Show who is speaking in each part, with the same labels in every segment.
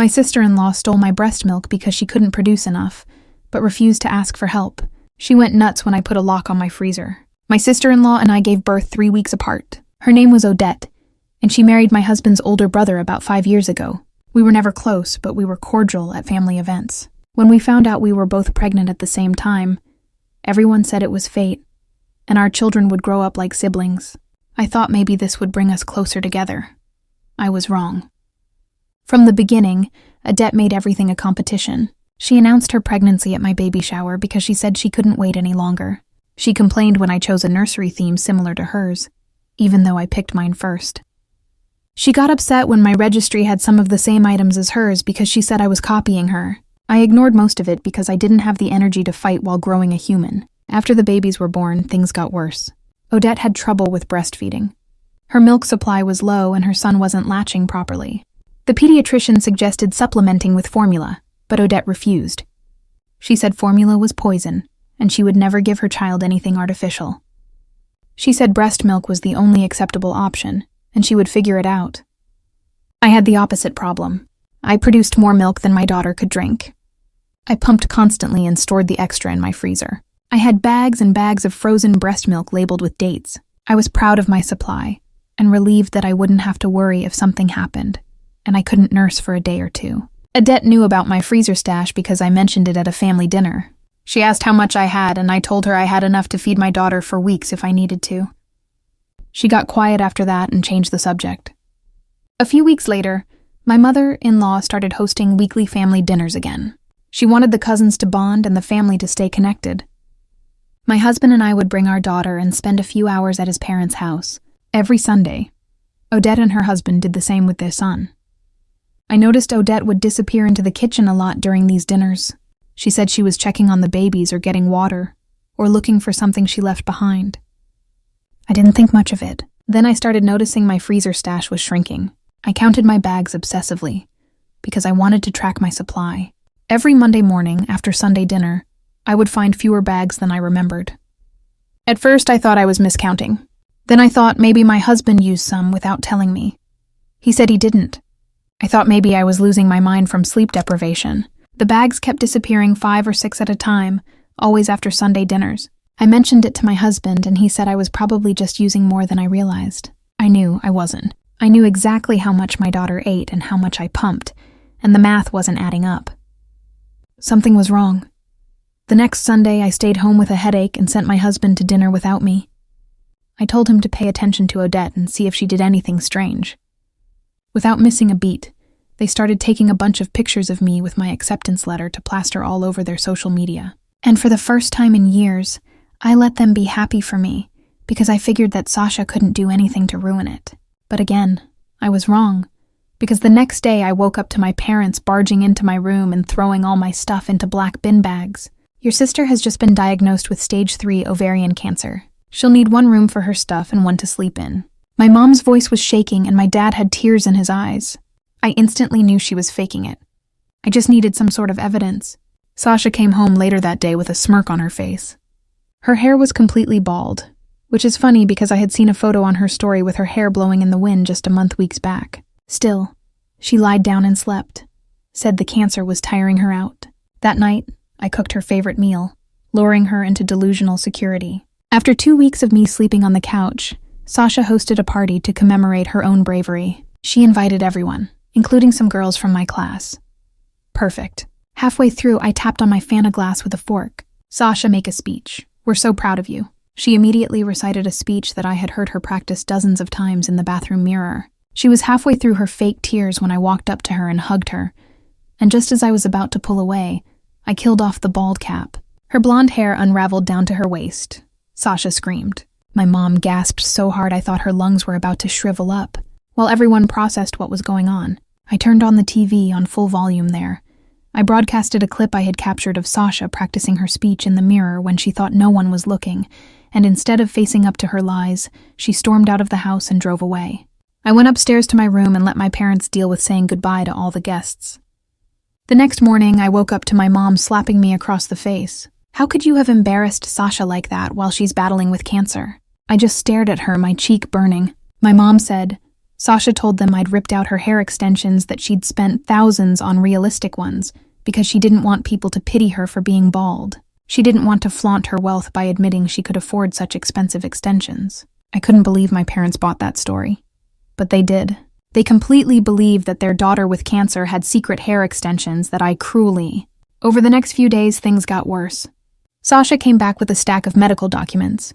Speaker 1: My sister-in-law stole my breast milk because she couldn't produce enough, but refused to ask for help. She went nuts when I put a lock on my freezer. My sister-in-law and I gave birth 3 weeks apart. Her name was Odette, and she married my husband's older brother about 5 years ago. We were never close, but we were cordial at family events. When we found out we were both pregnant at the same time, everyone said it was fate, and our children would grow up like siblings. I thought maybe this would bring us closer together. I was wrong. From the beginning, Odette made everything a competition. She announced her pregnancy at my baby shower because she said she couldn't wait any longer. She complained when I chose a nursery theme similar to hers, even though I picked mine first. She got upset when my registry had some of the same items as hers because she said I was copying her. I ignored most of it because I didn't have the energy to fight while growing a human. After the babies were born, things got worse. Odette had trouble with breastfeeding. Her milk supply was low and her son wasn't latching properly. The pediatrician suggested supplementing with formula, but Odette refused. She said formula was poison, and she would never give her child anything artificial. She said breast milk was the only acceptable option, and she would figure it out. I had the opposite problem. I produced more milk than my daughter could drink. I pumped constantly and stored the extra in my freezer. I had bags and bags of frozen breast milk labeled with dates. I was proud of my supply, and relieved that I wouldn't have to worry if something happened, and I couldn't nurse for a day or two. Odette knew about my freezer stash because I mentioned it at a family dinner. She asked how much I had, and I told her I had enough to feed my daughter for weeks if I needed to. She got quiet after that and changed the subject. A few weeks later, my mother-in-law started hosting weekly family dinners again. She wanted the cousins to bond and the family to stay connected. My husband and I would bring our daughter and spend a few hours at his parents' house every Sunday. Odette and her husband did the same with their son. I noticed Odette would disappear into the kitchen a lot during these dinners. She said she was checking on the babies or getting water, or looking for something she left behind. I didn't think much of it. Then I started noticing my freezer stash was shrinking. I counted my bags obsessively, because I wanted to track my supply. Every Monday morning, after Sunday dinner, I would find fewer bags than I remembered. At first, I thought I was miscounting. Then I thought maybe my husband used some without telling me. He said he didn't. I thought maybe I was losing my mind from sleep deprivation. The bags kept disappearing 5 or 6 at a time, always after Sunday dinners. I mentioned it to my husband, and he said I was probably just using more than I realized. I knew I wasn't. I knew exactly how much my daughter ate and how much I pumped, and the math wasn't adding up. Something was wrong. The next Sunday, I stayed home with a headache and sent my husband to dinner without me. I told him to pay attention to Odette and see if she did anything strange. Without missing a beat, they started taking a bunch of pictures of me with my acceptance letter to plaster all over their social media. And for the first time in years, I let them be happy for me because I figured that Sasha couldn't do anything to ruin it. But again, I was wrong, because the next day I woke up to my parents barging into my room and throwing all my stuff into black bin bags. Your sister has just been diagnosed with stage 3 ovarian cancer. She'll need 1 room for her stuff and 1 to sleep in. My mom's voice was shaking and my dad had tears in his eyes. I instantly knew she was faking it. I just needed some sort of evidence. Sasha came home later that day with a smirk on her face. Her hair was completely bald, which is funny because I had seen a photo on her story with her hair blowing in the wind just a weeks back. Still, she lied down and slept, said the cancer was tiring her out. That night, I cooked her favorite meal, luring her into delusional security. After 2 weeks of me sleeping on the couch, Sasha hosted a party to commemorate her own bravery. She invited everyone, including some girls from my class. Perfect. Halfway through, I tapped on my Fanta glass with a fork. Sasha, make a speech. We're so proud of you. She immediately recited a speech that I had heard her practice dozens of times in the bathroom mirror. She was halfway through her fake tears when I walked up to her and hugged her, and just as I was about to pull away, I killed off the bald cap. Her blonde hair unraveled down to her waist. Sasha screamed. My mom gasped so hard I thought her lungs were about to shrivel up. While everyone processed what was going on, I turned on the TV on full volume there. I broadcasted a clip I had captured of Sasha practicing her speech in the mirror when she thought no one was looking, and instead of facing up to her lies, she stormed out of the house and drove away. I went upstairs to my room and let my parents deal with saying goodbye to all the guests. The next morning, I woke up to my mom slapping me across the face. How could you have embarrassed Sasha like that while she's battling with cancer? I just stared at her, my cheek burning. My mom said, Sasha told them I'd ripped out her hair extensions, that she'd spent thousands on realistic ones because she didn't want people to pity her for being bald. She didn't want to flaunt her wealth by admitting she could afford such expensive extensions. I couldn't believe my parents bought that story. But they did. They completely believed that their daughter with cancer had secret hair extensions that I cruelly... Over the next few days, things got worse. Sasha came back with a stack of medical documents.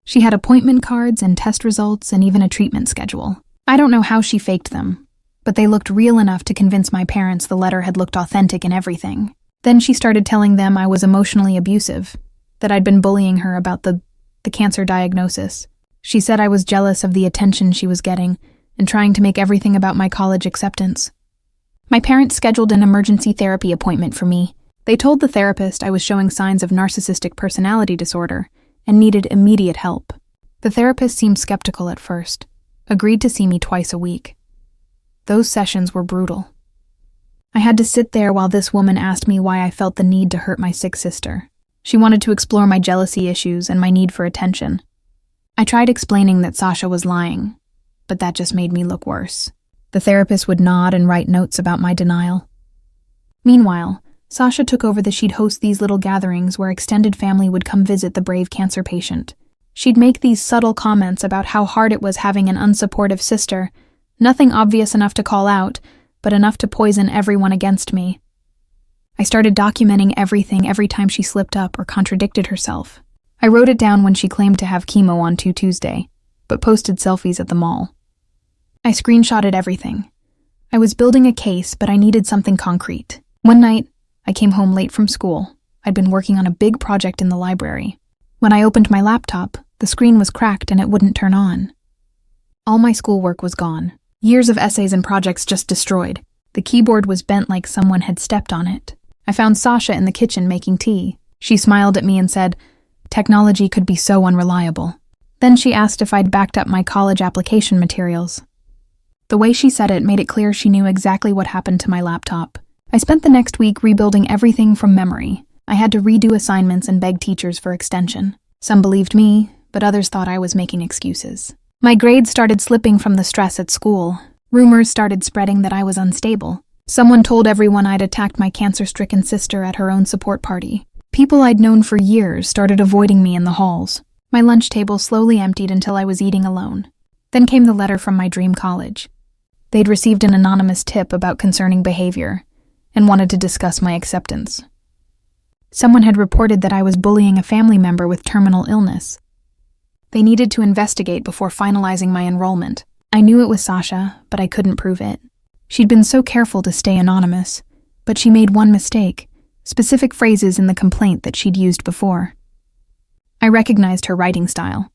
Speaker 1: She had appointment cards and test results and even a treatment schedule. I don't know how she faked them, but they looked real enough to convince my parents the letter had looked authentic and everything. Then she started telling them I was emotionally abusive, that I'd been bullying her about the cancer diagnosis. She said I was jealous of the attention she was getting and trying to make everything about my college acceptance. My parents scheduled an emergency therapy appointment for me. They told the therapist I was showing signs of narcissistic personality disorder and needed immediate help. The therapist seemed skeptical at first, agreed to see me twice a week. Those sessions were brutal. I had to sit there while this woman asked me why I felt the need to hurt my sick sister. She wanted to explore my jealousy issues and my need for attention. I tried explaining that Sasha was lying, but that just made me look worse. The therapist would nod and write notes about my denial. Meanwhile, Sasha took over that she'd host these little gatherings where extended family would come visit the brave cancer patient. She'd make these subtle comments about how hard it was having an unsupportive sister, nothing obvious enough to call out, but enough to poison everyone against me. I started documenting everything every time she slipped up or contradicted herself. I wrote it down when she claimed to have chemo on Tuesday, but posted selfies at the mall. I screenshotted everything. I was building a case, but I needed something concrete. One night, I came home late from school. I'd been working on a big project in the library. When I opened my laptop, the screen was cracked and it wouldn't turn on. All my schoolwork was gone. Years of essays and projects just destroyed. The keyboard was bent like someone had stepped on it. I found Sasha in the kitchen making tea. She smiled at me and said, "Technology could be so unreliable." Then she asked if I'd backed up my college application materials. The way she said it made it clear she knew exactly what happened to my laptop. I spent the next week rebuilding everything from memory. I had to redo assignments and beg teachers for extension. Some believed me, but others thought I was making excuses. My grades started slipping from the stress at school. Rumors started spreading that I was unstable. Someone told everyone I'd attacked my cancer-stricken sister at her own support party. People I'd known for years started avoiding me in the halls. My lunch table slowly emptied until I was eating alone. Then came the letter from my dream college. They'd received an anonymous tip about concerning behavior and wanted to discuss my acceptance. Someone had reported that I was bullying a family member with terminal illness. They needed to investigate before finalizing my enrollment. I knew it was Sasha, but I couldn't prove it. She'd been so careful to stay anonymous, but she made one mistake, specific phrases in the complaint that she'd used before. I recognized her writing style.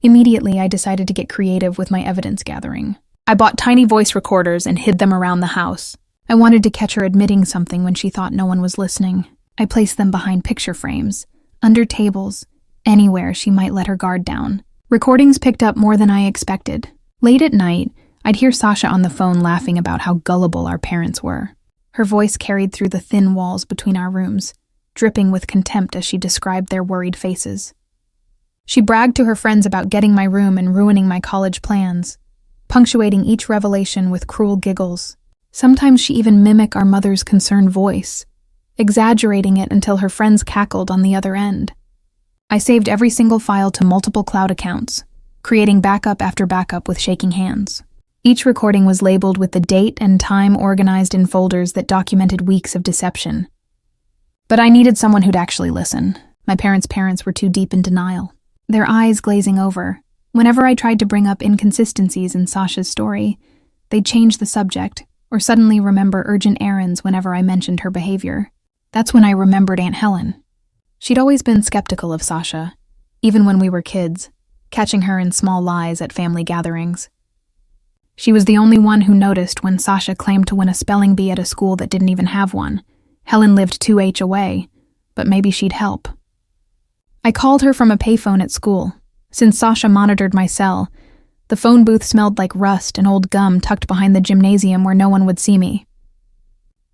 Speaker 1: Immediately, I decided to get creative with my evidence gathering. I bought tiny voice recorders and hid them around the house. I wanted to catch her admitting something when she thought no one was listening. I placed them behind picture frames, under tables, anywhere she might let her guard down. Recordings picked up more than I expected. Late at night, I'd hear Sasha on the phone laughing about how gullible our parents were. Her voice carried through the thin walls between our rooms, dripping with contempt as she described their worried faces. She bragged to her friends about getting my room and ruining my college plans, punctuating each revelation with cruel giggles. Sometimes she even mimicked our mother's concerned voice, exaggerating it until her friends cackled on the other end. I saved every single file to multiple cloud accounts, creating backup after backup with shaking hands. Each recording was labeled with the date and time organized in folders that documented weeks of deception. But I needed someone who'd actually listen. My parents were too deep in denial, their eyes glazing over. Whenever I tried to bring up inconsistencies in Sasha's story, they'd change the subject or suddenly remember urgent errands whenever I mentioned her behavior. That's when I remembered Aunt Helen. She'd always been skeptical of Sasha, even when we were kids, catching her in small lies at family gatherings. She was the only one who noticed when Sasha claimed to win a spelling bee at a school that didn't even have one. Helen lived 2H away, but maybe she'd help. I called her from a payphone at school. Since Sasha monitored my cell, the phone booth smelled like rust and old gum tucked behind the gymnasium where no one would see me.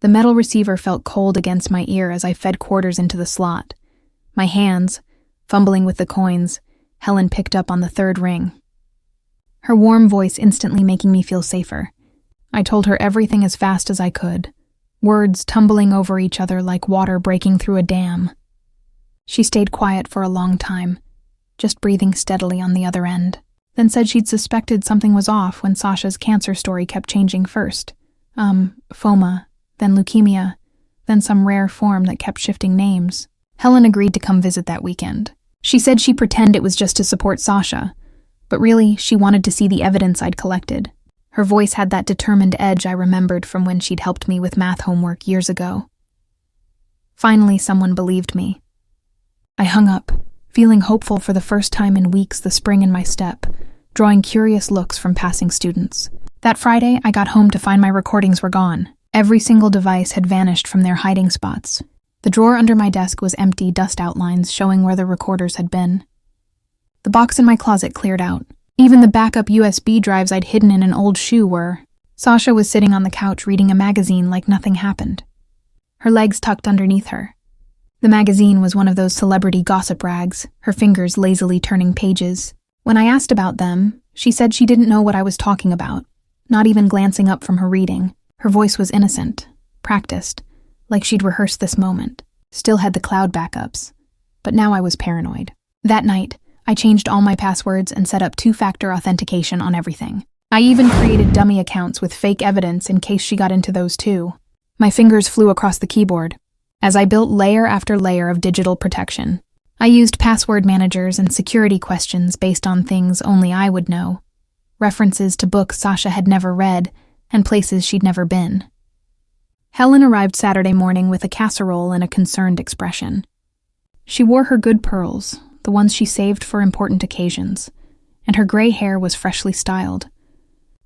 Speaker 1: The metal receiver felt cold against my ear as I fed quarters into the slot. My hands, fumbling with the coins, Helen picked up on the third ring. her warm voice instantly making me feel safer. I told her everything as fast as I could, words tumbling over each other like water breaking through a dam. She stayed quiet for a long time, just breathing steadily on the other end, then said she'd suspected something was off when Sasha's cancer story kept changing first. Phoma, then leukemia, then some rare form that kept shifting names. Helen agreed to come visit that weekend. She said she'd pretend it was just to support Sasha, but really, she wanted to see the evidence I'd collected. Her voice had that determined edge I remembered from when she'd helped me with math homework years ago. Finally, someone believed me. I hung up, feeling hopeful for the first time in weeks, the spring in my step, drawing curious looks from passing students. That Friday, I got home to find my recordings were gone. Every single device had vanished from their hiding spots. The drawer under my desk was empty, dust outlines showing where the recorders had been. The box in my closet cleared out. Even the backup USB drives I'd hidden in an old shoe were. Sasha was sitting on the couch reading a magazine like nothing happened, her legs tucked underneath her. The magazine was one of those celebrity gossip rags, her fingers lazily turning pages. When I asked about them, she said she didn't know what I was talking about, not even glancing up from her reading. Her voice was innocent, practiced, like she'd rehearsed this moment. Still had the cloud backups, but now I was paranoid. That night, I changed all my passwords and set up two-factor authentication on everything. I even created dummy accounts with fake evidence in case she got into those too. My fingers flew across the keyboard as I built layer after layer of digital protection. I used password managers and security questions based on things only I would know, references to books Sasha had never read and places she'd never been. Helen arrived Saturday morning with a casserole and a concerned expression. She wore her good pearls, the ones she saved for important occasions, and her gray hair was freshly styled.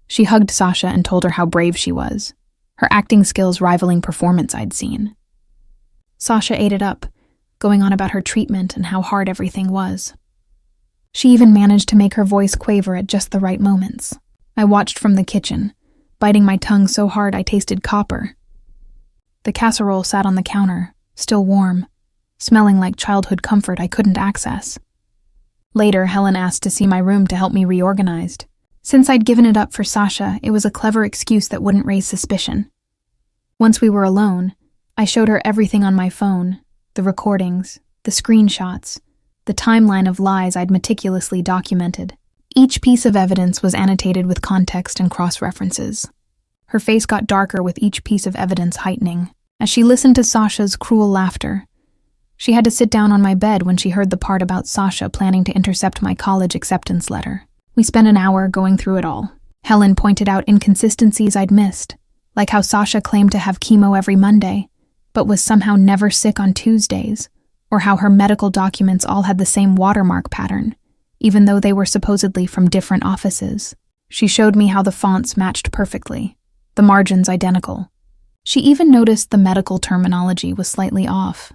Speaker 1: She hugged Sasha and told her how brave she was, her acting skills rivaling performance I'd seen. Sasha ate it up, going on about her treatment and how hard everything was. She even managed to make her voice quaver at just the right moments. I watched from the kitchen, biting my tongue so hard I tasted copper. The casserole sat on the counter, still warm, smelling like childhood comfort I couldn't access. Later, Helen asked to see my room to help me reorganize. Since I'd given it up for Sasha, it was a clever excuse that wouldn't raise suspicion. Once we were alone, I showed her everything on my phone, the recordings, the screenshots, the timeline of lies I'd meticulously documented. Each piece of evidence was annotated with context and cross-references. Her face got darker with each piece of evidence heightening. As she listened to Sasha's cruel laughter, she had to sit down on my bed when she heard the part about Sasha planning to intercept my college acceptance letter. We spent an hour going through it all. Helen pointed out inconsistencies I'd missed, like how Sasha claimed to have chemo every Monday, but was somehow never sick on Tuesdays, or how her medical documents all had the same watermark pattern, even though they were supposedly from different offices. She showed me how the fonts matched perfectly, the margins identical. She even noticed the medical terminology was slightly off,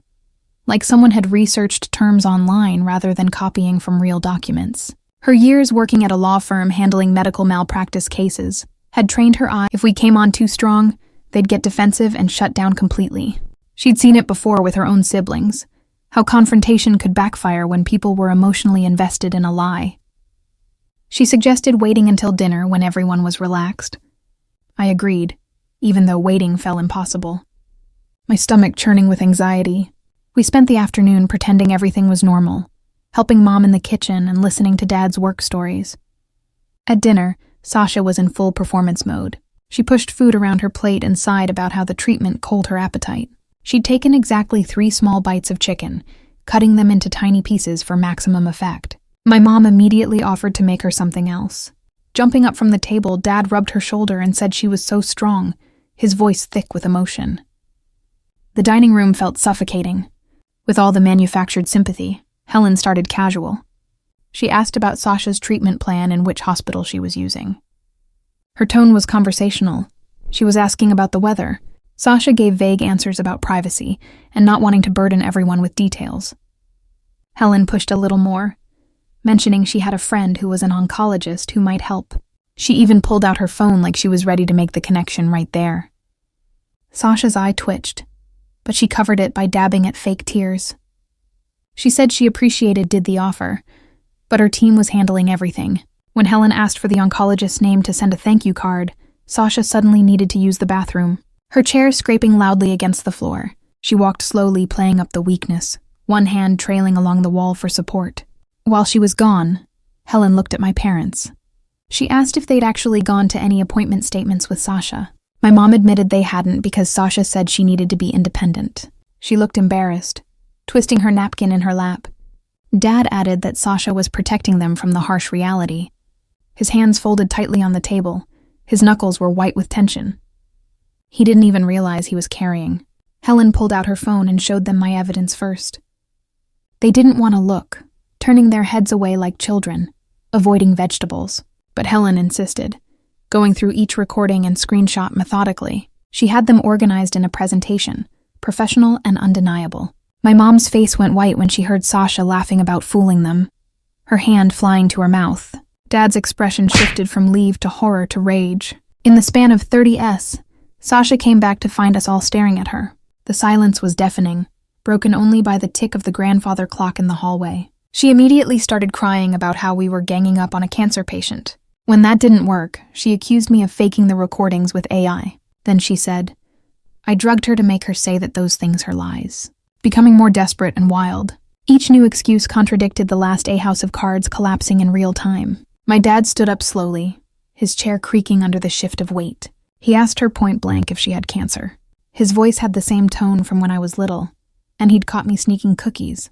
Speaker 1: like someone had researched terms online rather than copying from real documents. Her years working at a law firm handling medical malpractice cases had trained her eye. If we came on too strong, they'd get defensive and shut down completely. She'd seen it before with her own siblings, how confrontation could backfire when people were emotionally invested in a lie. She suggested waiting until dinner when everyone was relaxed. I agreed, even though waiting felt impossible. My stomach churning with anxiety. We spent the afternoon pretending everything was normal, helping Mom in the kitchen and listening to Dad's work stories. At dinner, Sasha was in full performance mode. She pushed food around her plate and sighed about how the treatment cooled her appetite. She'd taken exactly 3 small bites of chicken, cutting them into tiny pieces for maximum effect. My mom immediately offered to make her something else. Jumping up from the table, Dad rubbed her shoulder and said she was so strong, his voice thick with emotion. The dining room felt suffocating. With all the manufactured sympathy, Helen started casual. She asked about Sasha's treatment plan and which hospital she was using. Her tone was conversational. She was asking about the weather. Sasha gave vague answers about privacy and not wanting to burden everyone with details. Helen pushed a little more, mentioning she had a friend who was an oncologist who might help. She even pulled out her phone like she was ready to make the connection right there. Sasha's eye twitched, but she covered it by dabbing at fake tears. She said she appreciated the offer, but her team was handling everything. When Helen asked for the oncologist's name to send a thank you card, Sasha suddenly needed to use the bathroom. Her chair scraping loudly against the floor. She walked slowly, playing up the weakness, one hand trailing along the wall for support. While she was gone, Helen looked at my parents. She asked if they'd actually gone to any appointment statements with Sasha. My mom admitted they hadn't because Sasha said she needed to be independent. She looked embarrassed, twisting her napkin in her lap. Dad added that Sasha was protecting them from the harsh reality. His hands folded tightly on the table. His knuckles were white with tension. He didn't even realize he was carrying. Helen pulled out her phone and showed them my evidence first. They didn't want to look, turning their heads away like children, avoiding vegetables. But Helen insisted, going through each recording and screenshot methodically. She had them organized in a presentation, professional and undeniable. My mom's face went white when she heard Sasha laughing about fooling them, her hand flying to her mouth. Dad's expression shifted from leave to horror to rage. In the span of 30s, Sasha came back to find us all staring at her. The silence was deafening, broken only by the tick of the grandfather clock in the hallway. She immediately started crying about how we were ganging up on a cancer patient. When that didn't work, she accused me of faking the recordings with AI. Then she said, I drugged her to make her say that those things are lies. Becoming more desperate and wild. Each new excuse contradicted the last A house of cards collapsing in real time. My dad stood up slowly, his chair creaking under the shift of weight. He asked her point blank if she had cancer. His voice had the same tone from when I was little, and he'd caught me sneaking cookies.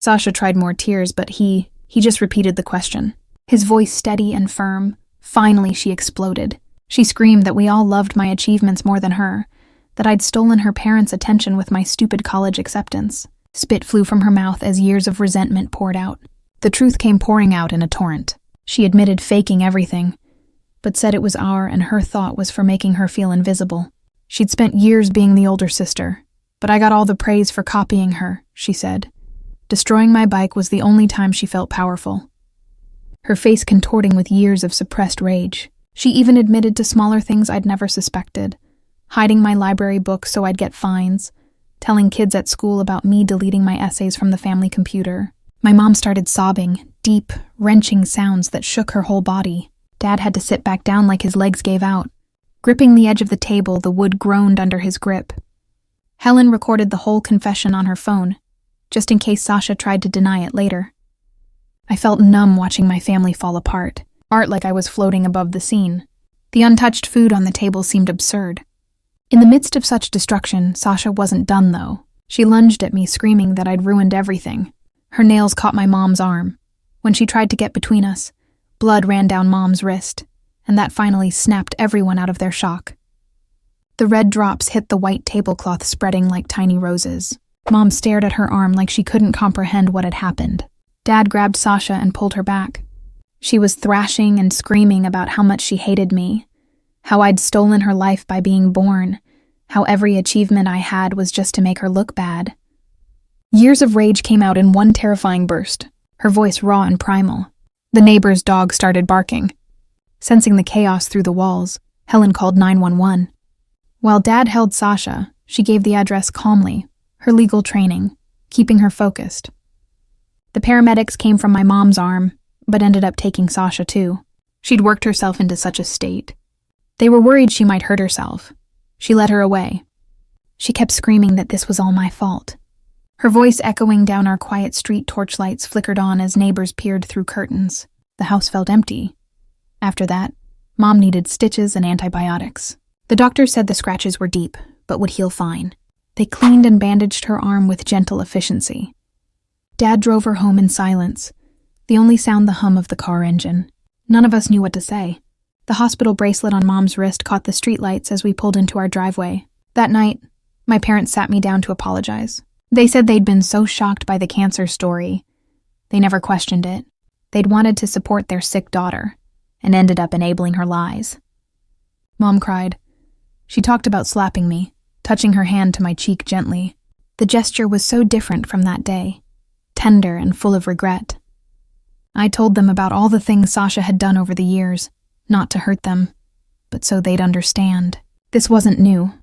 Speaker 1: Sasha tried more tears, but he just repeated the question. His voice steady and firm. Finally, she exploded. She screamed that we all loved my achievements more than her, that I'd stolen her parents' attention with my stupid college acceptance. Spit flew from her mouth as years of resentment poured out. The truth came pouring out in a torrent. She admitted faking everything, but said it was and her thought was for making her feel invisible. She'd spent years being the older sister, but I got all the praise for copying her, she said. Destroying my bike was the only time she felt powerful. Her face contorting with years of suppressed rage. She even admitted to smaller things I'd never suspected. Hiding my library books so I'd get fines. Telling kids at school about me deleting my essays from the family computer. My mom started sobbing, deep, wrenching sounds that shook her whole body. Dad had to sit back down like his legs gave out. Gripping the edge of the table, the wood groaned under his grip. Helen recorded the whole confession on her phone, just in case Sasha tried to deny it later. I felt numb watching my family fall apart, art like I was floating above the scene. The untouched food on the table seemed absurd. In the midst of such destruction, Sasha wasn't done, though. She lunged at me, screaming that I'd ruined everything. Her nails caught my mom's arm. When she tried to get between us, blood ran down Mom's wrist, and that finally snapped everyone out of their shock. The red drops hit the white tablecloth, spreading like tiny roses. Mom stared at her arm like she couldn't comprehend what had happened. Dad grabbed Sasha and pulled her back. She was thrashing and screaming about how much she hated me, how I'd stolen her life by being born, how every achievement I had was just to make her look bad. Years of rage came out in one terrifying burst, her voice raw and primal. The neighbor's dog started barking. Sensing the chaos through the walls, Helen called 911. While Dad held Sasha, she gave the address calmly, her legal training, keeping her focused. The paramedics came from my mom's arm, but ended up taking Sasha too. She'd worked herself into such a state. They were worried she might hurt herself. She led her away. She kept screaming that this was all my fault. Her voice echoing down our quiet street, torchlights flickered on as neighbors peered through curtains. The house felt empty. After that, Mom needed stitches and antibiotics. The doctor said the scratches were deep, but would heal fine. They cleaned and bandaged her arm with gentle efficiency. Dad drove her home in silence, the only sound the hum of the car engine. None of us knew what to say. The hospital bracelet on Mom's wrist caught the streetlights as we pulled into our driveway. That night, my parents sat me down to apologize. They said they'd been so shocked by the cancer story. They never questioned it. They'd wanted to support their sick daughter, and ended up enabling her lies. Mom cried. She talked about slapping me, touching her hand to my cheek gently. The gesture was so different from that day, tender and full of regret. I told them about all the things Sasha had done over the years, not to hurt them, but so they'd understand. This wasn't new.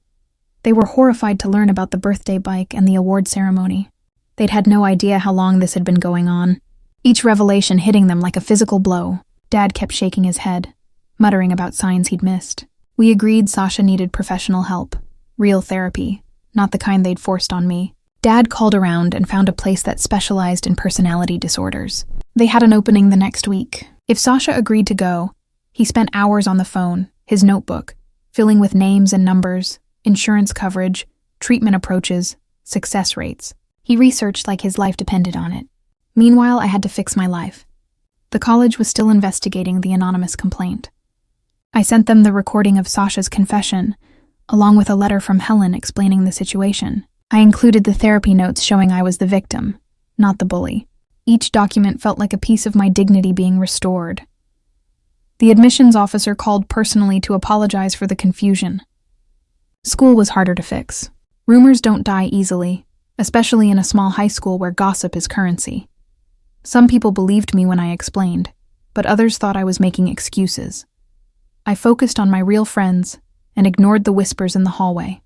Speaker 1: They were horrified to learn about the birthday bike and the award ceremony. They'd had no idea how long this had been going on, each revelation hitting them like a physical blow. Dad kept shaking his head, muttering about signs he'd missed. We agreed Sasha needed professional help, real therapy, not the kind they'd forced on me. Dad called around and found a place that specialized in personality disorders. They had an opening the next week. If Sasha agreed to go, he spent hours on the phone, his notebook, filling with names and numbers, insurance coverage, treatment approaches, success rates. He researched like his life depended on it. Meanwhile, I had to fix my life. The college was still investigating the anonymous complaint. I sent them the recording of Sasha's confession, along with a letter from Helen explaining the situation. I included the therapy notes showing I was the victim, not the bully. Each document felt like a piece of my dignity being restored. The admissions officer called personally to apologize for the confusion. School was harder to fix. Rumors don't die easily, especially in a small high school where gossip is currency. Some people believed me when I explained, but others thought I was making excuses. I focused on my real friends and ignored the whispers in the hallway.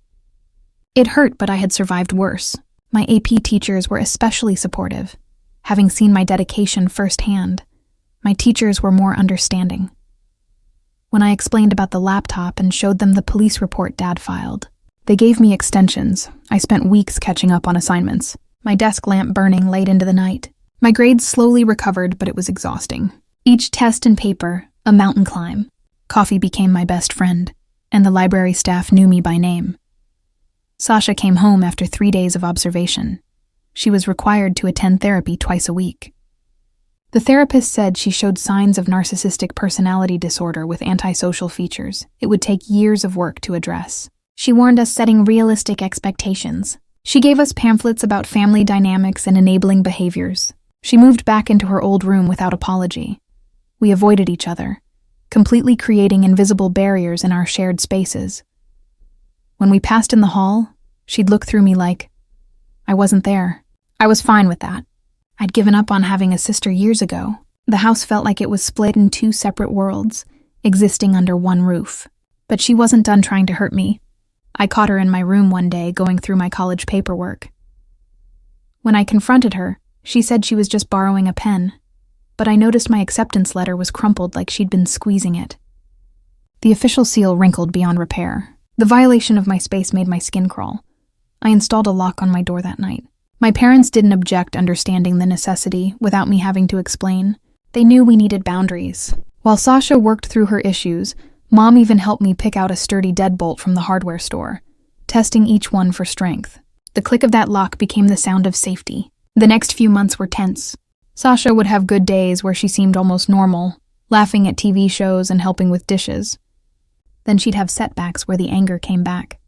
Speaker 1: It hurt, but I had survived worse. My AP teachers were especially supportive. Having seen my dedication firsthand, my teachers were more understanding. When I explained about the laptop and showed them the police report Dad filed, they gave me extensions. I spent weeks catching up on assignments, my desk lamp burning late into the night. My grades slowly recovered, but it was exhausting. Each test and paper, a mountain climb. Coffee became my best friend, and the library staff knew me by name. Sasha came home after 3 days of observation. She was required to attend therapy twice a week. The therapist said she showed signs of narcissistic personality disorder with antisocial features. It would take years of work to address. She warned us setting realistic expectations. She gave us pamphlets about family dynamics and enabling behaviors. She moved back into her old room without apology. We avoided each other, completely creating invisible barriers in our shared spaces. When we passed in the hall, she'd look through me like I wasn't there. I was fine with that. I'd given up on having a sister years ago. The house felt like it was split in 2 separate worlds, existing under one roof. But she wasn't done trying to hurt me. I caught her in my room one day going through my college paperwork. When I confronted her, she said she was just borrowing a pen, but I noticed my acceptance letter was crumpled like she'd been squeezing it. The official seal wrinkled beyond repair. The violation of my space made my skin crawl. I installed a lock on my door that night. My parents didn't object, understanding the necessity without me having to explain. They knew we needed boundaries. While Sasha worked through her issues, Mom even helped me pick out a sturdy deadbolt from the hardware store, testing each one for strength. The click of that lock became the sound of safety. The next few months were tense. Sasha would have good days where she seemed almost normal, laughing at TV shows and helping with dishes. Then she'd have setbacks where the anger came back.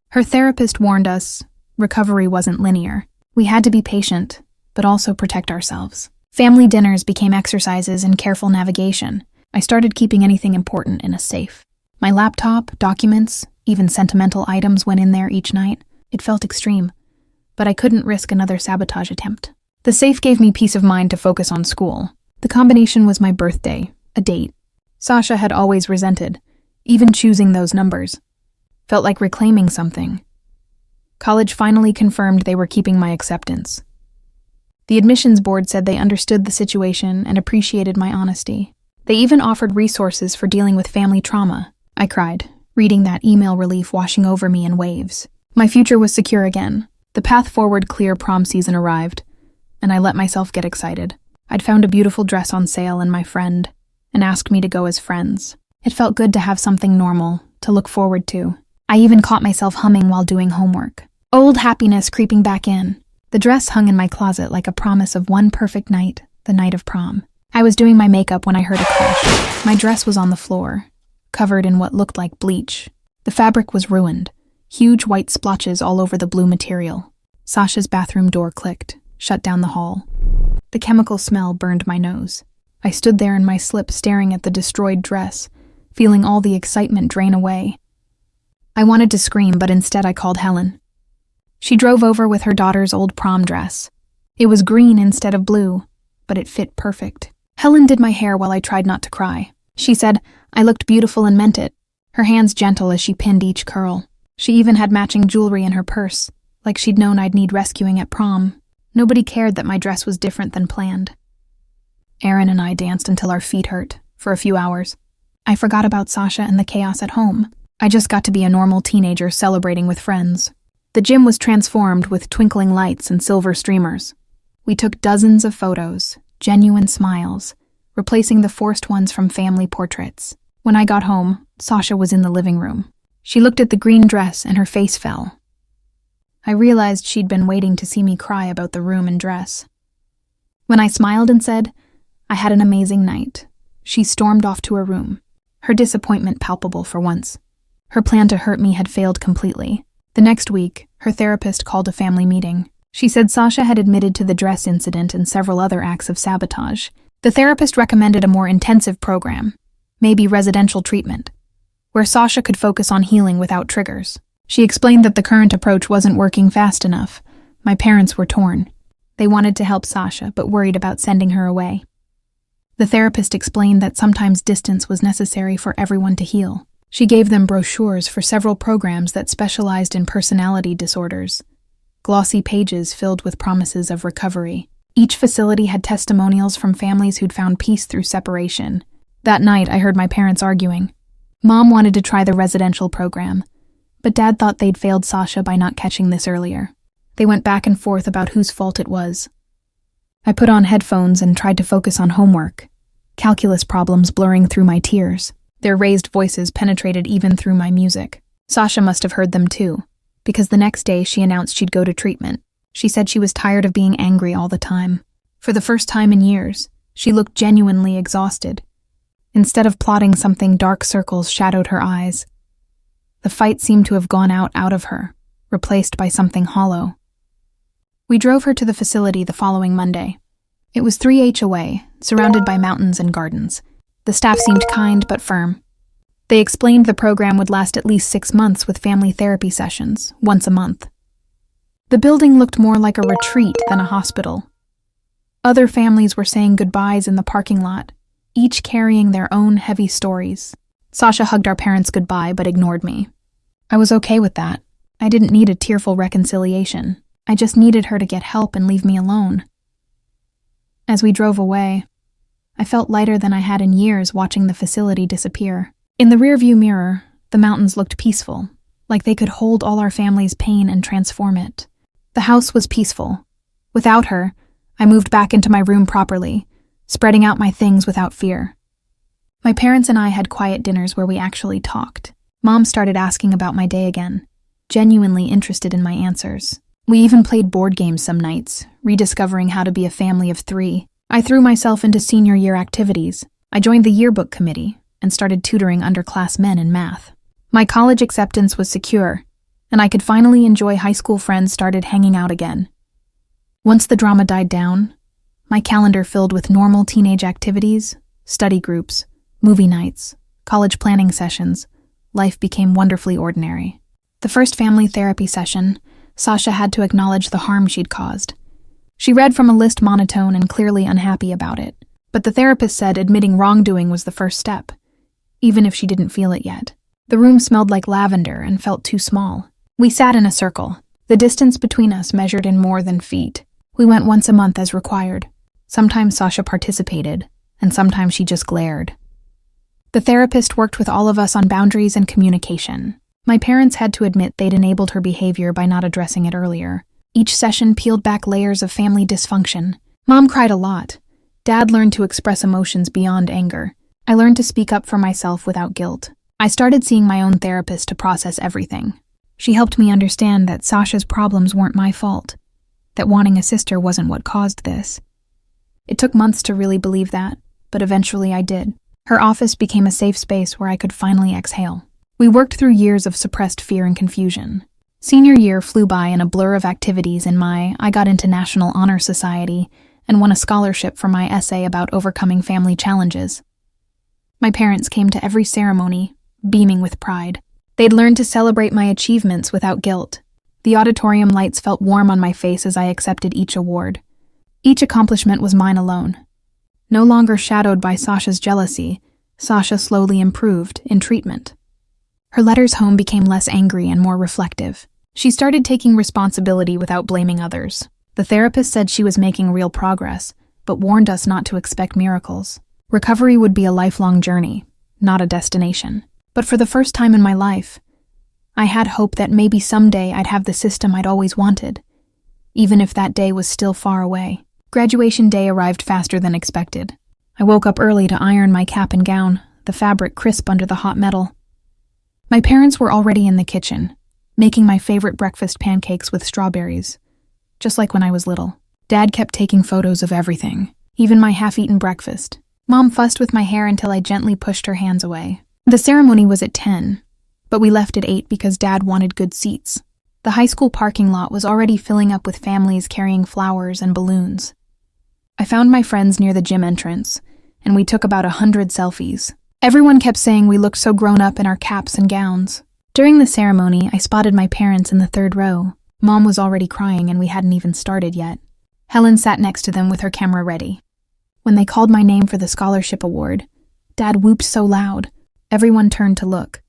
Speaker 1: Her therapist warned us recovery wasn't linear. We had to be patient, but also protect ourselves. Family dinners became exercises in careful navigation. I started keeping anything important in a safe. My laptop, documents, even sentimental items went in there each night. It felt extreme, but I couldn't risk another sabotage attempt. The safe gave me peace of mind to focus on school. The combination was my birthday, a date. Sasha had always resented. Even choosing those numbers felt like reclaiming something. College finally confirmed they were keeping my acceptance. The admissions board said they understood the situation and appreciated my honesty. They even offered resources for dealing with family trauma. I cried, reading that email relief washing over me in waves. My future was secure again. The path forward clear prom season arrived, and I let myself get excited. I'd found a beautiful dress on sale and my friend, and asked me to go as friends. It felt good to have something normal to look forward to. I even caught myself humming while doing homework. Old happiness creeping back in. The dress hung in my closet like a promise of one perfect night, the night of prom. I was doing my makeup when I heard a crash. My dress was on the floor, covered in what looked like bleach. The fabric was ruined, huge white splotches all over the blue material. Sasha's bathroom door clicked, shut down the hall. The chemical smell burned my nose. I stood there in my slip staring at the destroyed dress, feeling all the excitement drain away. I wanted to scream, but instead I called Helen. She drove over with her daughter's old prom dress. It was green instead of blue, but it fit perfect. Helen did my hair while I tried not to cry. She said I looked beautiful and meant it, her hands gentle as she pinned each curl. She even had matching jewelry in her purse, like she'd known I'd need rescuing at prom. Nobody cared that my dress was different than planned. Aaron and I danced until our feet hurt, for a few hours. I forgot about Sasha and the chaos at home. I just got to be a normal teenager celebrating with friends. The gym was transformed with twinkling lights and silver streamers. We took dozens of photos, genuine smiles, replacing the forced ones from family portraits. When I got home, Sasha was in the living room. She looked at the green dress and her face fell. I realized she'd been waiting to see me cry about the room and dress. When I smiled and said, "I had an amazing night," she stormed off to her room, her disappointment palpable for once. Her plan to hurt me had failed completely. The next week, her therapist called a family meeting. She said Sasha had admitted to the dress incident and several other acts of sabotage. The therapist recommended a more intensive program, maybe residential treatment, where Sasha could focus on healing without triggers. She explained that the current approach wasn't working fast enough. My parents were torn. They wanted to help Sasha, but worried about sending her away. The therapist explained that sometimes distance was necessary for everyone to heal. She gave them brochures for several programs that specialized in personality disorders, glossy pages filled with promises of recovery. Each facility had testimonials from families who'd found peace through separation. That night, I heard my parents arguing. Mom wanted to try the residential program, but Dad thought they'd failed Sasha by not catching this earlier. They went back and forth about whose fault it was. I put on headphones and tried to focus on homework, calculus problems blurring through my tears. Their raised voices penetrated even through my music. Sasha must have heard them too, because the next day she announced she'd go to treatment. She said she was tired of being angry all the time. For the first time in years, she looked genuinely exhausted. Instead of plotting something, dark circles shadowed her eyes. The fight seemed to have gone out of her, replaced by something hollow. We drove her to the facility the following Monday. It was 3H away, surrounded by mountains and gardens. The staff seemed kind but firm. They explained the program would last at least 6 months with family therapy sessions, once a month. The building looked more like a retreat than a hospital. Other families were saying goodbyes in the parking lot, each carrying their own heavy stories. Sasha hugged our parents goodbye but ignored me. I was okay with that. I didn't need a tearful reconciliation. I just needed her to get help and leave me alone. As we drove away, I felt lighter than I had in years watching the facility disappear. In the rearview mirror, the mountains looked peaceful, like they could hold all our family's pain and transform it. The house was peaceful. Without her, I moved back into my room properly, spreading out my things without fear. My parents and I had quiet dinners where we actually talked. Mom started asking about my day again, genuinely interested in my answers. We even played board games some nights, rediscovering how to be a family of 3. I threw myself into senior year activities. I joined the yearbook committee and started tutoring underclass men in math. My college acceptance was secure, and I could finally enjoy high school friends started hanging out again. Once the drama died down, my calendar filled with normal teenage activities, study groups, movie nights, college planning sessions. Life became wonderfully ordinary. The first family therapy session, Sasha had to acknowledge the harm she'd caused. She read from a list monotone and clearly unhappy about it, but the therapist said admitting wrongdoing was the first step, even if she didn't feel it yet. The room smelled like lavender and felt too small. We sat in a circle, the distance between us measured in more than feet. We went once a month as required. Sometimes Sasha participated, and sometimes she just glared. The therapist worked with all of us on boundaries and communication. My parents had to admit they'd enabled her behavior by not addressing it earlier. Each session peeled back layers of family dysfunction. Mom cried a lot. Dad learned to express emotions beyond anger. I learned to speak up for myself without guilt. I started seeing my own therapist to process everything. She helped me understand that Sasha's problems weren't my fault, that wanting a sister wasn't what caused this. It took months to really believe that, but eventually I did. Her office became a safe space where I could finally exhale. We worked through years of suppressed fear and confusion. Senior year flew by in a blur of activities I got into National Honor Society and won a scholarship for my essay about overcoming family challenges. My parents came to every ceremony, beaming with pride. They'd learned to celebrate my achievements without guilt. The auditorium lights felt warm on my face as I accepted each award. Each accomplishment was mine alone. No longer shadowed by Sasha's jealousy, Sasha slowly improved in treatment. Her letters home became less angry and more reflective. She started taking responsibility without blaming others. The therapist said she was making real progress, but warned us not to expect miracles. Recovery would be a lifelong journey, not a destination. But for the first time in my life, I had hope that maybe someday I'd have the system I'd always wanted, even if that day was still far away. Graduation day arrived faster than expected. I woke up early to iron my cap and gown, the fabric crisp under the hot metal. My parents were already in the kitchen, making my favorite breakfast pancakes with strawberries, just like when I was little. Dad kept taking photos of everything, even my half-eaten breakfast. Mom fussed with my hair until I gently pushed her hands away. The ceremony was at 10, but we left at 8 because Dad wanted good seats. The high school parking lot was already filling up with families carrying flowers and balloons. I found my friends near the gym entrance, and we took about 100 selfies. Everyone kept saying we looked so grown up in our caps and gowns. During the ceremony, I spotted my parents in the third row. Mom was already crying and we hadn't even started yet. Helen sat next to them with her camera ready. When they called my name for the scholarship award, Dad whooped so loud, everyone turned to look.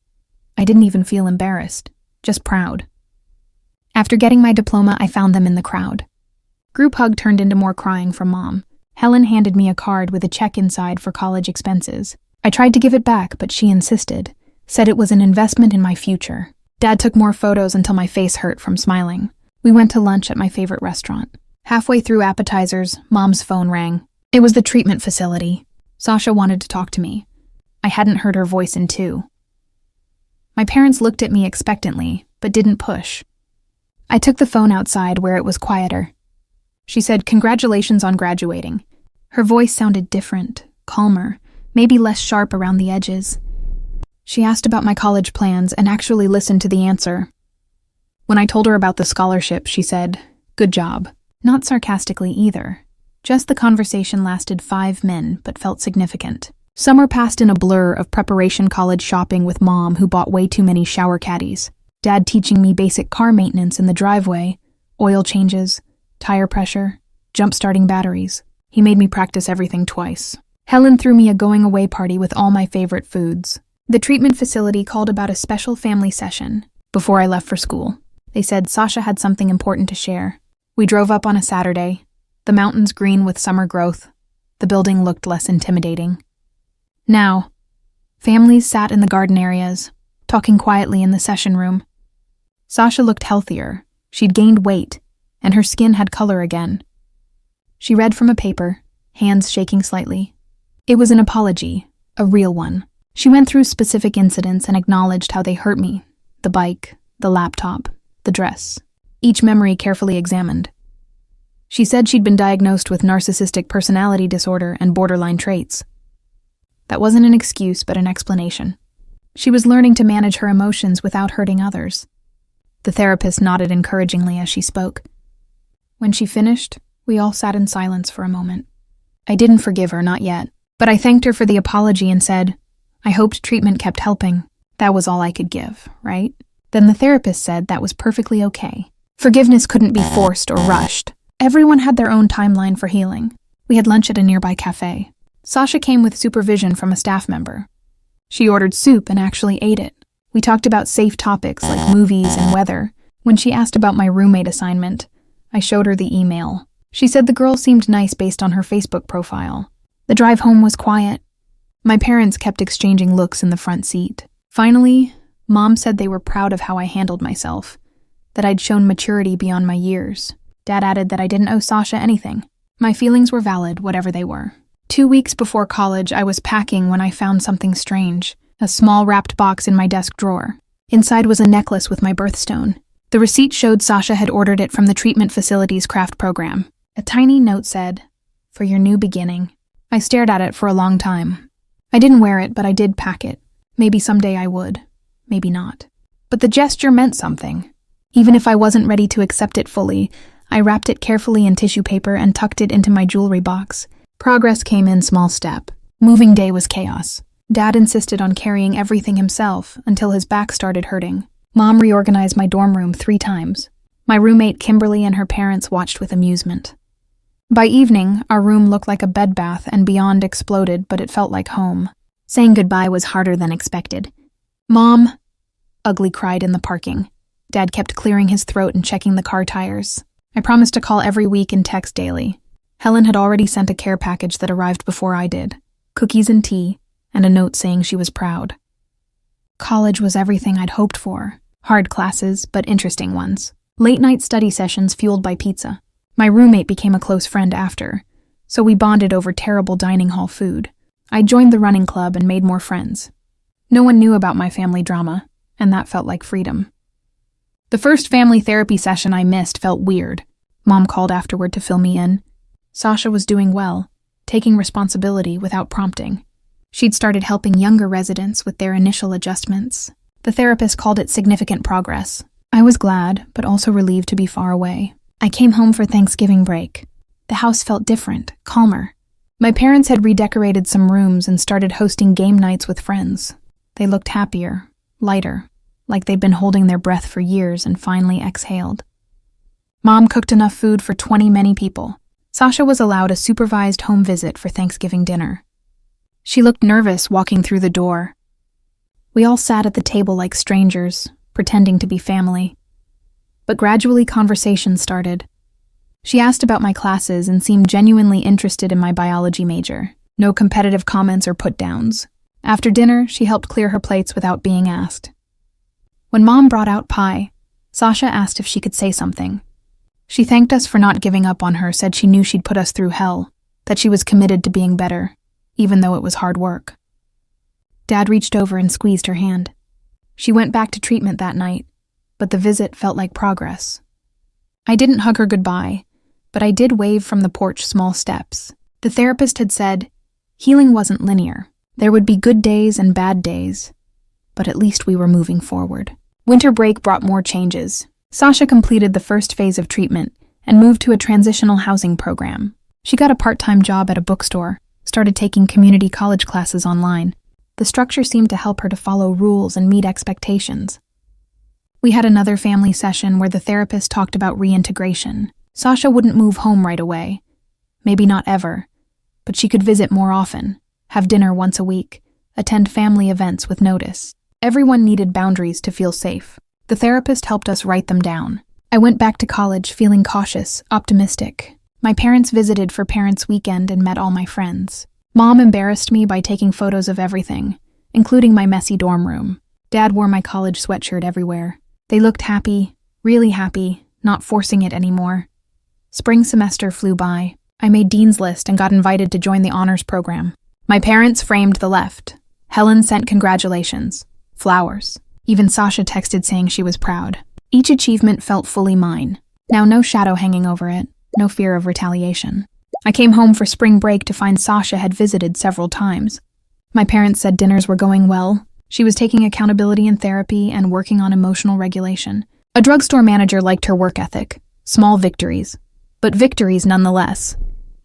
Speaker 1: I didn't even feel embarrassed, just proud. After getting my diploma, I found them in the crowd. Group hug turned into more crying from Mom. Helen handed me a card with a check inside for college expenses. I tried to give it back, but she insisted, said it was an investment in my future. Dad took more photos until my face hurt from smiling. We went to lunch at my favorite restaurant. Halfway through appetizers, Mom's phone rang. It was the treatment facility. Sasha wanted to talk to me. I hadn't heard her voice in 2. My parents looked at me expectantly, but didn't push. I took the phone outside where it was quieter. She said, "Congratulations on graduating." Her voice sounded different, calmer, maybe less sharp around the edges. She asked about my college plans and actually listened to the answer. When I told her about the scholarship, she said, "Good job." Not sarcastically either. Just the conversation lasted 5 minutes, but felt significant. Summer passed in a blur of preparation college shopping with Mom, who bought way too many shower caddies. Dad teaching me basic car maintenance in the driveway, oil changes, tire pressure, jump-starting batteries. He made me practice everything twice. Helen threw me a going-away party with all my favorite foods. The treatment facility called about a special family session before I left for school. They said Sasha had something important to share. We drove up on a Saturday, the mountains green with summer growth. The building looked less intimidating. Now, families sat in the garden areas, talking quietly in the session room. Sasha looked healthier. She'd gained weight, and her skin had color again. She read from a paper, hands shaking slightly. It was an apology, a real one. She went through specific incidents and acknowledged how they hurt me: the bike, the laptop, the dress. Each memory carefully examined. She said she'd been diagnosed with narcissistic personality disorder and borderline traits. That wasn't an excuse, but an explanation. She was learning to manage her emotions without hurting others. The therapist nodded encouragingly as she spoke. When she finished, we all sat in silence for a moment. I didn't forgive her, not yet, but I thanked her for the apology and said, I hoped treatment kept helping. That was all I could give, right? Then the therapist said that was perfectly okay. Forgiveness couldn't be forced or rushed. Everyone had their own timeline for healing. We had lunch at a nearby cafe. Sasha came with supervision from a staff member. She ordered soup and actually ate it. We talked about safe topics like movies and weather. When she asked about my roommate assignment, I showed her the email. She said the girl seemed nice based on her Facebook profile. The drive home was quiet. My parents kept exchanging looks in the front seat. Finally, Mom said they were proud of how I handled myself, that I'd shown maturity beyond my years. Dad added that I didn't owe Sasha anything. My feelings were valid, whatever they were. 2 weeks before college, I was packing when I found something strange, a small wrapped box in my desk drawer. Inside was a necklace with my birthstone. The receipt showed Sasha had ordered it from the treatment facility's craft program. A tiny note said, "For your new beginning." I stared at it for a long time. I didn't wear it, but I did pack it. Maybe someday I would. Maybe not. But the gesture meant something. Even if I wasn't ready to accept it fully, I wrapped it carefully in tissue paper and tucked it into my jewelry box. Progress came in small step. Moving day was chaos. Dad insisted on carrying everything himself until his back started hurting. Mom reorganized my dorm room 3 times. My roommate Kimberly and her parents watched with amusement. By evening, our room looked like a bed bath and beyond exploded, but it felt like home. Saying goodbye was harder than expected. "Mom," Ugly cried in the parking. Dad kept clearing his throat and checking the car tires. I promised to call every week and text daily. Helen had already sent a care package that arrived before I did. Cookies and tea, and a note saying she was proud. College was everything I'd hoped for. Hard classes, but interesting ones. Late-night study sessions fueled by pizza. My roommate became a close friend after, so we bonded over terrible dining hall food. I joined the running club and made more friends. No one knew about my family drama, and that felt like freedom. The first family therapy session I missed felt weird. Mom called afterward to fill me in. Sasha was doing well, taking responsibility without prompting. She'd started helping younger residents with their initial adjustments. The therapist called it significant progress. I was glad, but also relieved to be far away. I came home for Thanksgiving break. The house felt different, calmer. My parents had redecorated some rooms and started hosting game nights with friends. They looked happier, lighter, like they'd been holding their breath for years and finally exhaled. Mom cooked enough food for many people. Sasha was allowed a supervised home visit for Thanksgiving dinner. She looked nervous walking through the door. We all sat at the table like strangers, pretending to be family. But gradually conversation started. She asked about my classes and seemed genuinely interested in my biology major. No competitive comments or put-downs. After dinner, she helped clear her plates without being asked. When Mom brought out pie, Sasha asked if she could say something. She thanked us for not giving up on her, said she knew she'd put us through hell, that she was committed to being better, even though it was hard work. Dad reached over and squeezed her hand. She went back to treatment that night, but the visit felt like progress. I didn't hug her goodbye, but I did wave from the porch small steps. The therapist had said, healing wasn't linear. There would be good days and bad days, but at least we were moving forward. Winter break brought more changes. Sasha completed the first phase of treatment and moved to a transitional housing program. She got a part-time job at a bookstore, started taking community college classes online. The structure seemed to help her to follow rules and meet expectations. We had another family session where the therapist talked about reintegration. Sasha wouldn't move home right away. Maybe not ever, but she could visit more often, have dinner once a week, attend family events with notice. Everyone needed boundaries to feel safe. The therapist helped us write them down. I went back to college feeling cautious, optimistic. My parents visited for Parents' Weekend and met all my friends. Mom embarrassed me by taking photos of everything, including my messy dorm room. Dad wore my college sweatshirt everywhere. They looked happy, really happy, not forcing it anymore. Spring semester flew by. I made Dean's List and got invited to join the honors program. My parents framed the left. Helen sent congratulations. Flowers. Even Sasha texted saying she was proud. Each achievement felt fully mine. Now no shadow hanging over it, no fear of retaliation. I came home for spring break to find Sasha had visited several times. My parents said dinners were going well. She was taking accountability in therapy and working on emotional regulation. A drugstore manager liked her work ethic. Small victories, but victories nonetheless.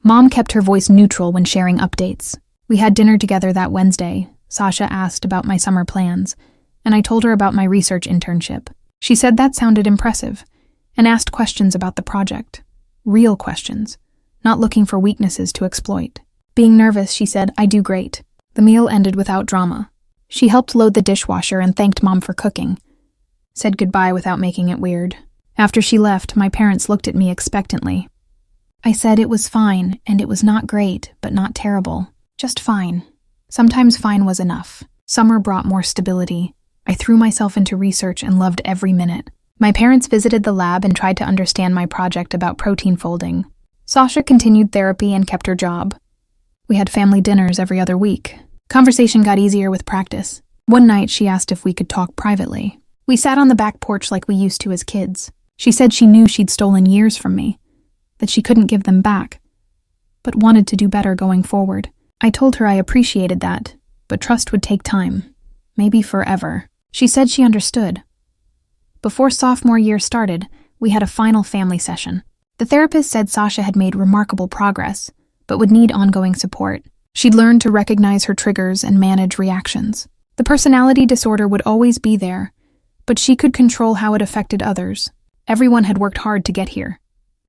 Speaker 1: Mom kept her voice neutral when sharing updates. We had dinner together that Wednesday. Sasha asked about my summer plans, and I told her about my research internship. She said that sounded impressive, and asked questions about the project. Real questions, not looking for weaknesses to exploit. Being nervous, she said, "I do great." The meal ended without drama. She helped load the dishwasher and thanked Mom for cooking. Said goodbye without making it weird. After she left, my parents looked at me expectantly. I said it was fine, and it was not great, but not terrible. Just fine. Sometimes fine was enough. Summer brought more stability. I threw myself into research and loved every minute. My parents visited the lab and tried to understand my project about protein folding. Sasha continued therapy and kept her job. We had family dinners every other week. Conversation got easier with practice. One night, she asked if we could talk privately. We sat on the back porch like we used to as kids. She said she knew she'd stolen years from me, that she couldn't give them back, but wanted to do better going forward. I told her I appreciated that, but trust would take time, maybe forever. She said she understood. Before sophomore year started, we had a final family session. The therapist said Sasha had made remarkable progress, but would need ongoing support. She'd learned to recognize her triggers and manage reactions. The personality disorder would always be there, but she could control how it affected others. Everyone had worked hard to get here.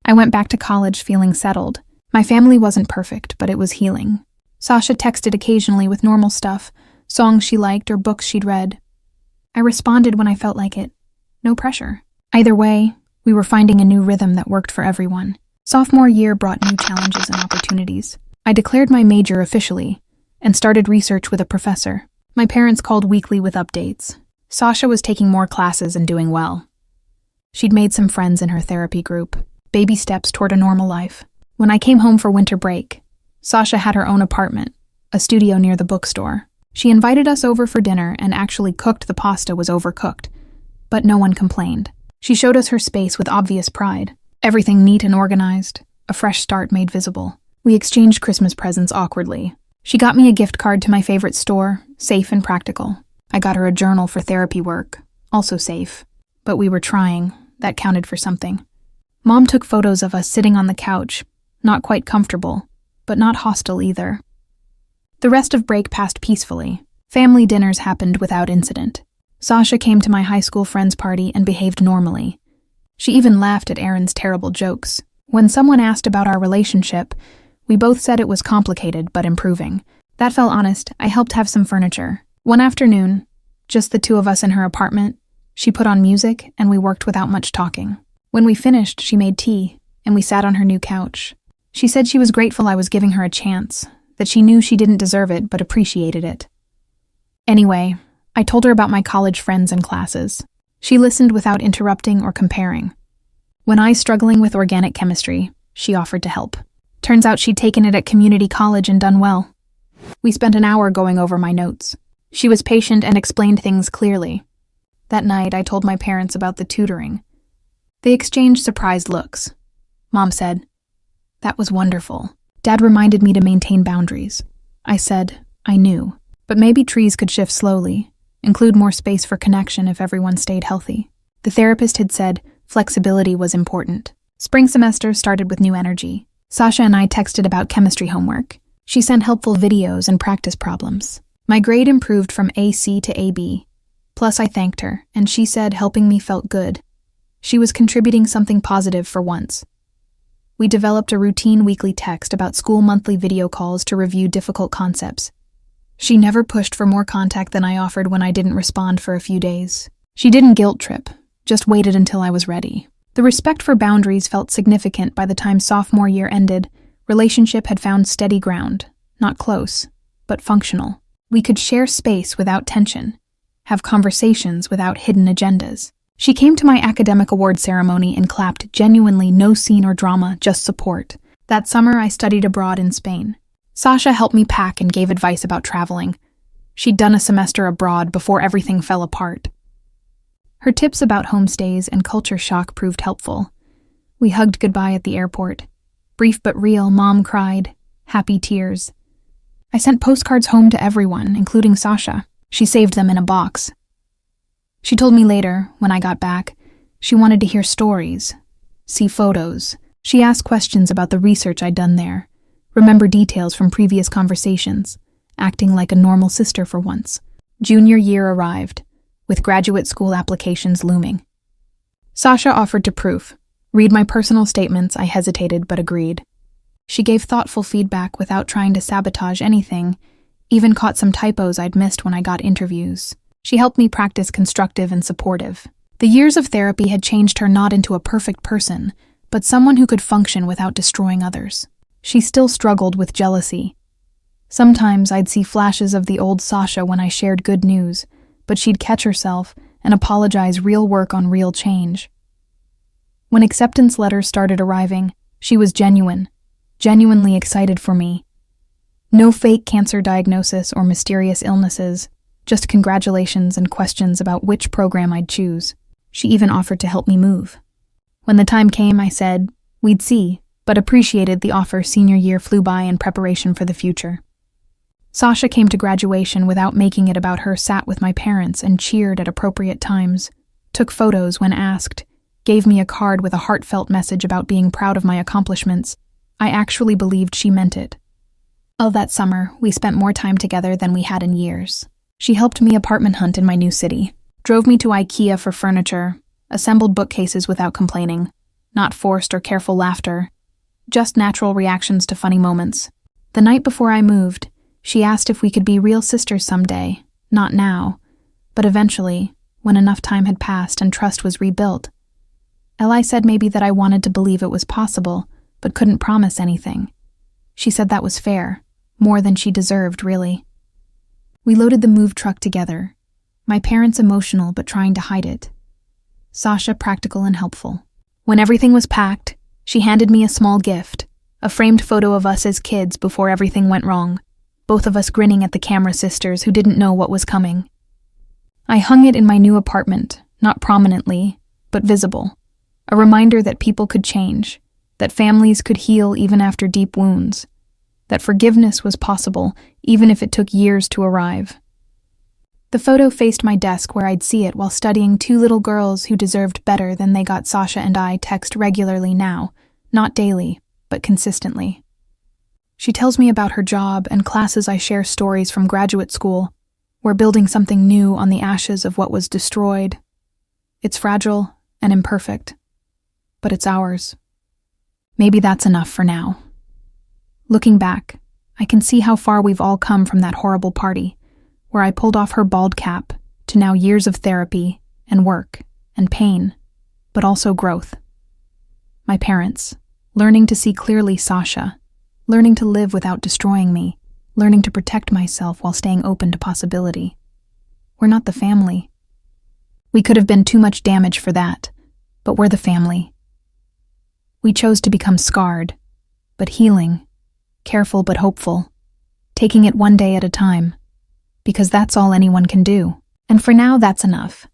Speaker 1: I went back to college feeling settled. My family wasn't perfect, but it was healing. Sasha texted occasionally with normal stuff, songs she liked or books she'd read. I responded when I felt like it. No pressure. Either way, we were finding a new rhythm that worked for everyone. Sophomore year brought new challenges and opportunities. I declared my major officially and started research with a professor. My parents called weekly with updates. Sasha was taking more classes and doing well. She'd made some friends in her therapy group. Baby steps toward a normal life. When I came home for winter break, Sasha had her own apartment, a studio near the bookstore. She invited us over for dinner and actually cooked the pasta was overcooked, but no one complained. She showed us her space with obvious pride. Everything neat and organized, a fresh start made visible. We exchanged Christmas presents awkwardly. She got me a gift card to my favorite store, safe and practical. I got her a journal for therapy work, also safe. But we were trying. That counted for something. Mom took photos of us sitting on the couch, not quite comfortable, but not hostile either. The rest of break passed peacefully. Family dinners happened without incident. Sasha came to my high school friend's party and behaved normally. She even laughed at Aaron's terrible jokes. When someone asked about our relationship, we both said it was complicated but improving. That felt honest. I helped have some furniture. One afternoon, just the two of us in her apartment, she put on music and we worked without much talking. When we finished, she made tea and we sat on her new couch. She said she was grateful I was giving her a chance, that she knew she didn't deserve it but appreciated it. Anyway, I told her about my college friends and classes. She listened without interrupting or comparing. When I was struggling with organic chemistry, she offered to help. Turns out she'd taken it at community college and done well. We spent an hour going over my notes. She was patient and explained things clearly. That night, I told my parents about the tutoring. They exchanged surprised looks. Mom said, "That was wonderful." Dad reminded me to maintain boundaries. I said, I knew, but maybe trees could shift slowly, include more space for connection if everyone stayed healthy. The therapist had said flexibility was important. Spring semester started with new energy. Sasha and I texted about chemistry homework. She sent helpful videos and practice problems. My grade improved from AC to AB. Plus, I thanked her, and she said helping me felt good. She was contributing something positive for once. We developed a routine weekly text about school monthly video calls to review difficult concepts. She never pushed for more contact than I offered when I didn't respond for a few days. She didn't guilt trip, just waited until I was ready. The respect for boundaries felt significant by the time sophomore year ended. Relationship had found steady ground, not close, but functional. We could share space without tension, have conversations without hidden agendas. She came to my academic award ceremony and clapped, genuinely no scene or drama, just support. That summer, I studied abroad in Spain. Sasha helped me pack and gave advice about traveling. She'd done a semester abroad before everything fell apart. Her tips about homestays and culture shock proved helpful. We hugged goodbye at the airport. Brief but real, Mom cried. Happy tears. I sent postcards home to everyone, including Sasha. She saved them in a box. She told me later, when I got back, she wanted to hear stories, see photos. She asked questions about the research I'd done there, remember details from previous conversations, acting like a normal sister for once. Junior year arrived, with graduate school applications looming. Sasha offered to proof. Read my personal statements. I hesitated but agreed. She gave thoughtful feedback without trying to sabotage anything, even caught some typos I'd missed when I got interviews. She helped me practice constructive and supportive. The years of therapy had changed her not into a perfect person, but someone who could function without destroying others. She still struggled with jealousy. Sometimes I'd see flashes of the old Sasha when I shared good news, but she'd catch herself and apologize real work on real change. When acceptance letters started arriving, she was genuinely excited for me. No fake cancer diagnosis or mysterious illnesses, just congratulations and questions about which program I'd choose. She even offered to help me move. When the time came, I said, we'd see, but appreciated the offer. Senior year flew by in preparation for the future. Sasha came to graduation without making it about her, sat with my parents and cheered at appropriate times, took photos when asked, gave me a card with a heartfelt message about being proud of my accomplishments. I actually believed she meant it. All that summer, we spent more time together than we had in years. She helped me apartment hunt in my new city, drove me to IKEA for furniture, assembled bookcases without complaining, not forced or careful laughter, just natural reactions to funny moments. The night before I moved, she asked if we could be real sisters someday, not now, but eventually, when enough time had passed and trust was rebuilt. I said maybe that I wanted to believe it was possible, but couldn't promise anything. She said that was fair, more than she deserved, really. We loaded the move truck together, my parents emotional but trying to hide it. Sasha practical and helpful. When everything was packed, she handed me a small gift, a framed photo of us as kids before everything went wrong, both of us grinning at the camera sisters who didn't know what was coming. I hung it in my new apartment, not prominently, but visible, a reminder that people could change, that families could heal even after deep wounds, that forgiveness was possible even if it took years to arrive. The photo faced my desk where I'd see it while studying two little girls who deserved better than they got Sasha and I text regularly now, not daily, but consistently. She tells me about her job and classes I share stories from graduate school. We're building something new on the ashes of what was destroyed. It's fragile and imperfect, but it's ours. Maybe that's enough for now. Looking back, I can see how far we've all come from that horrible party, where I pulled off her bald cap, to now years of therapy and work and pain, but also growth. My parents, learning to see clearly Sasha, learning to live without destroying me, learning to protect myself while staying open to possibility. We're not the family. We could have been too much damage for that, but we're the family. We chose to become scarred, but healing, careful but hopeful, taking it one day at a time, because that's all anyone can do. And for now, that's enough.